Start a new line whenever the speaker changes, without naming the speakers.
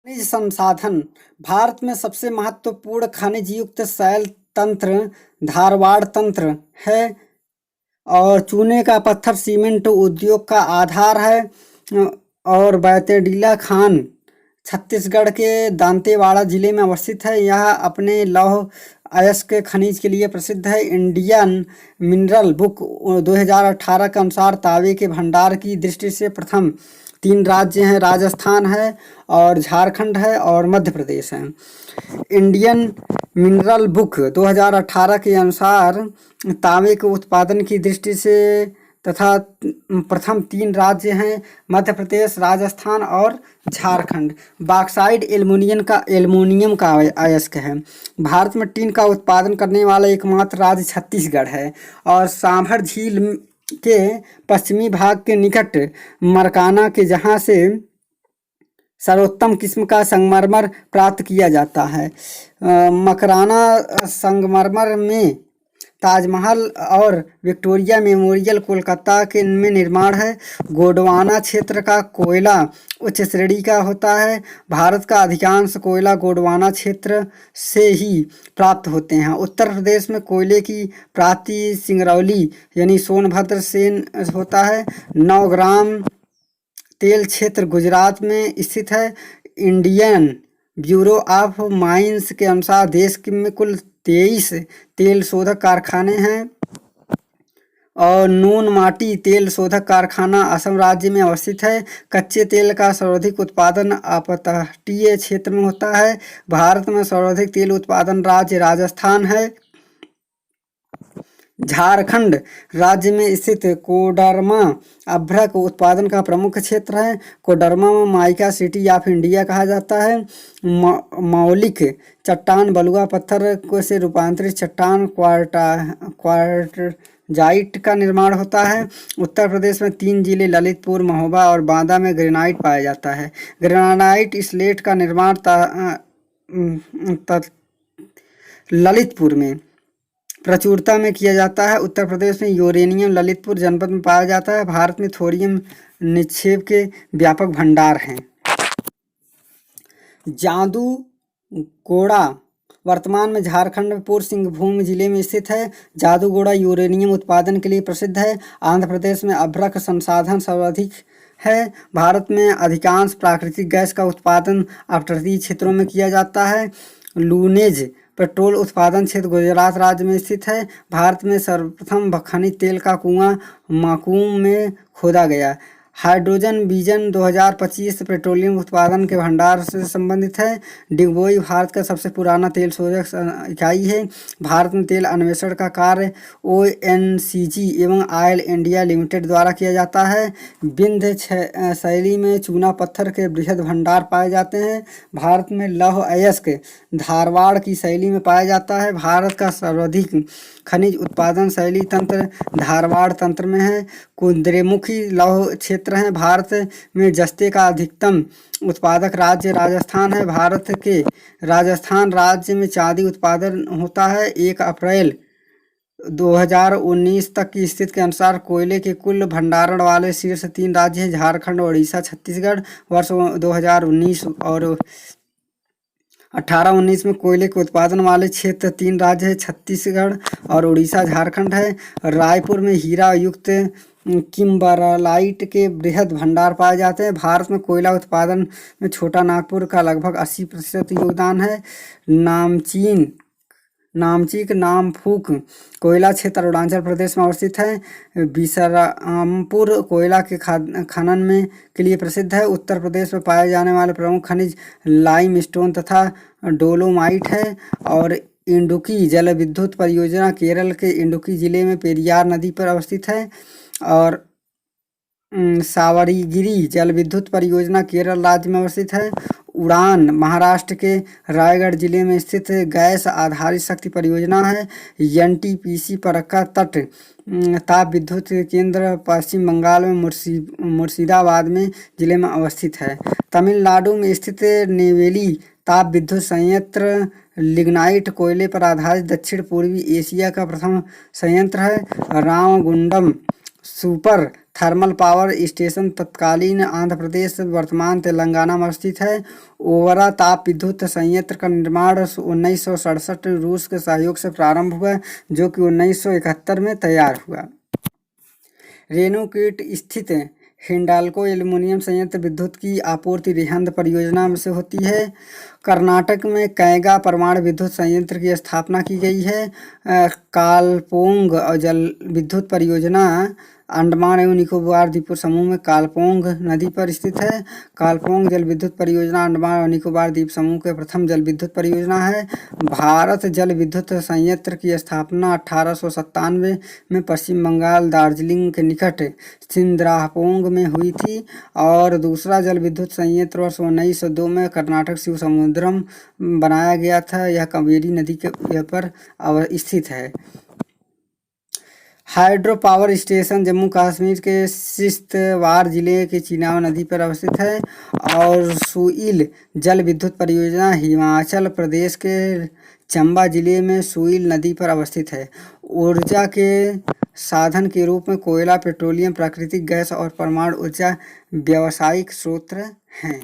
खनिज संसाधन। भारत में सबसे महत्वपूर्ण खनिज युक्त शैल तंत्र धारवाड़ तंत्र है और चूने का पत्थर सीमेंट उद्योग का आधार है। और बैतडीला खान छत्तीसगढ़ के दांतेवाड़ा जिले में अवस्थित है। यह अपने लौह अयस्क खनिज के लिए प्रसिद्ध है। इंडियन मिनरल बुक 2018 के अनुसार तांबे के भंडार की दृष्टि से प्रथम 3 राज्य हैं, राजस्थान है और झारखंड है और मध्य प्रदेश है। इंडियन मिनरल बुक 2018 के अनुसार तांबे के उत्पादन की दृष्टि से तथा प्रथम 3 राज्य हैं, मध्य प्रदेश, राजस्थान और झारखंड। बॉक्साइट एल्युमिनियम का अयस्क है। भारत में टीन का उत्पादन करने वाला एकमात्र राज्य छत्तीसगढ़ है और सांभर झील के पश्चिमी भाग के निकट मरकाना के जहाँ से सर्वोत्तम किस्म का संगमरमर प्राप्त किया जाता है। मकराना संगमरमर में ताजमहल और विक्टोरिया मेमोरियल कोलकाता के में निर्माण है। गोंडवाना क्षेत्र का कोयला उच्च श्रेणी का होता है। भारत का अधिकांश कोयला गोंडवाना क्षेत्र से ही प्राप्त होते हैं। उत्तर प्रदेश में कोयले की प्राप्ति सिंगरौली यानी सोनभद्र से होता है। 9 ग्राम तेल क्षेत्र गुजरात में स्थित है। इंडियन ब्यूरो ऑफ माइंस के अनुसार देश में कुल 23 तेल शोधक कारखाने हैं और नून माटी तेल शोधक कारखाना असम राज्य में अवस्थित है। कच्चे तेल का सर्वाधिक उत्पादन अपतटीय क्षेत्र में होता है। भारत में सर्वाधिक तेल उत्पादन राज्य राजस्थान है। झारखंड राज्य में स्थित कोडरमा अभ्रक उत्पादन का प्रमुख क्षेत्र है। कोडरमा में माइका सिटी ऑफ इंडिया कहा जाता है। मौलिक चट्टान बलुआ पत्थर को से रूपांतरित चट्टान क्वार्टजाइट का निर्माण होता है। उत्तर प्रदेश में 3 जिले ललितपुर, महोबा और बांदा में ग्रेनाइट पाया जाता है। ग्रेनाइट स्लेट का निर्माण ललितपुर में प्रचुरता में किया जाता है। उत्तर प्रदेश में यूरेनियम ललितपुर जनपद में पाया जाता है। भारत में थोरियम निक्षेप के व्यापक भंडार हैं। जादूगोड़ा वर्तमान में झारखंड में पूर्व सिंहभूम जिले में स्थित है। जादूगोड़ा यूरेनियम उत्पादन के लिए प्रसिद्ध है। आंध्र प्रदेश में अभ्रक संसाधन सर्वाधिक है। भारत में अधिकांश प्राकृतिक गैस का उत्पादन अपतटीय क्षेत्रों में किया जाता है। लूनेज पेट्रोल उत्पादन क्षेत्र गुजरात राज्य में स्थित है। भारत में सर्वप्रथम खनिज तेल का कुआं माकूम में खोदा गया। हाइड्रोजन विजन 2025 पेट्रोलियम उत्पादन के भंडार से संबंधित है। डिगबोई भारत का सबसे पुराना तेल शोधक इकाई है। भारत में तेल अन्वेषण का कार्य ONGC एवं ऑयल इंडिया लिमिटेड द्वारा किया जाता है। विंध्य शैली में चूना पत्थर के बृहद भंडार पाए जाते हैं। भारत में लौह अयस्क धारवाड़ की शैली में पाया जाता है। भारत का सर्वाधिक खनिज उत्पादन शैली तंत्र धारवाड़ तंत्र में है। कुद्रेमुखी लौह क्षेत्र है। भारत में जस्ते का अधिकतम उत्पादक राज्य राजस्थान है। भारत के राजस्थान राज्य में चांदी उत्पादन होता है। 1 अप्रैल 2019 तक की स्थिति के अनुसार कोयले के कुल भंडारण वाले शीर्ष 3 राज्य हैं, झारखंड, उड़ीसा, छत्तीसगढ़। वर्ष 2019 और 18-19 में कोयले के उत्पादन वाले क्षेत्र 3 राज्य है, छत्तीसगढ़ और उड़ीसा, झारखंड है। रायपुर में हीरा युक्त किम्बरलाइट के बृहद भंडार पाए जाते हैं। भारत में कोयला उत्पादन में छोटा नागपुर का लगभग 80% योगदान है। नामचीक नामफूक कोयला क्षेत्र अरुणाचल प्रदेश में अवस्थित है। बिसरामपुर कोयला के खनन में के लिए प्रसिद्ध है। उत्तर प्रदेश में पाए जाने वाले प्रमुख खनिज लाइमस्टोन तथा डोलोमाइट है। और इंडुक्की जल विद्युत परियोजना केरल के इंडुक्की जिले में पेरियार नदी पर अवस्थित है। और सावरीगिरी जल विद्युत परियोजना केरल राज्य में अवस्थित है। उड़ान महाराष्ट्र के रायगढ़ जिले में स्थित गैस आधारित शक्ति परियोजना है। NTPC फरक्का तट ताप विद्युत केंद्र पश्चिम बंगाल में मुर्शिदाबाद में जिले में अवस्थित है। तमिलनाडु में स्थित नेवेली ताप विद्युत संयंत्र लिग्नाइट कोयले पर आधारित दक्षिण पूर्वी एशिया का प्रथम संयंत्र है। Ramagundam super thermal power station तत्कालीन आंध्र प्रदेश, वर्तमान तेलंगाना में स्थित है। ओवरा ताप विद्युत संयंत्र का निर्माण 1967 रूस के सहयोग से प्रारंभ हुआ, जो कि 1971 में तैयार हुआ। रेणुकूट स्थित हिंडाल्को एल्युमिनियम संयंत्र विद्युत की आपूर्ति रिहंद परियोजना में से होती है। कर्नाटक में कैगा परमाणु विद्युत संयंत्र की स्थापना की गई है। कालपोंग जल विद्युत परियोजना अंडमान एवं निकोबार द्वीप समूह में कालपोंग नदी पर स्थित है। कालपोंग जल विद्युत परियोजना अंडमान और निकोबार द्वीप समूह के प्रथम जल विद्युत परियोजना है। भारत जल विद्युत संयंत्र की स्थापना 1897 में पश्चिम बंगाल दार्जिलिंग के निकट सिंद्रापोंग में हुई थी और दूसरा जल विद्युत संयंत्र वर्ष 1902 में कर्नाटक शिवसमुद्रम बनाया गया था। यह कावेरी नदी के पर स्थित है। Hydro power station Jammu Kashmir के किश्तवाड़ जिले के चिनाब नदी पर अवस्थित है। और सुइल जल विद्युत परियोजना हिमाचल प्रदेश के चंबा जिले में सुइल नदी पर अवस्थित है। ऊर्जा के साधन के रूप में कोयला, पेट्रोलियम, प्राकृतिक गैस और परमाणु ऊर्जा व्यावसायिक स्रोत हैं।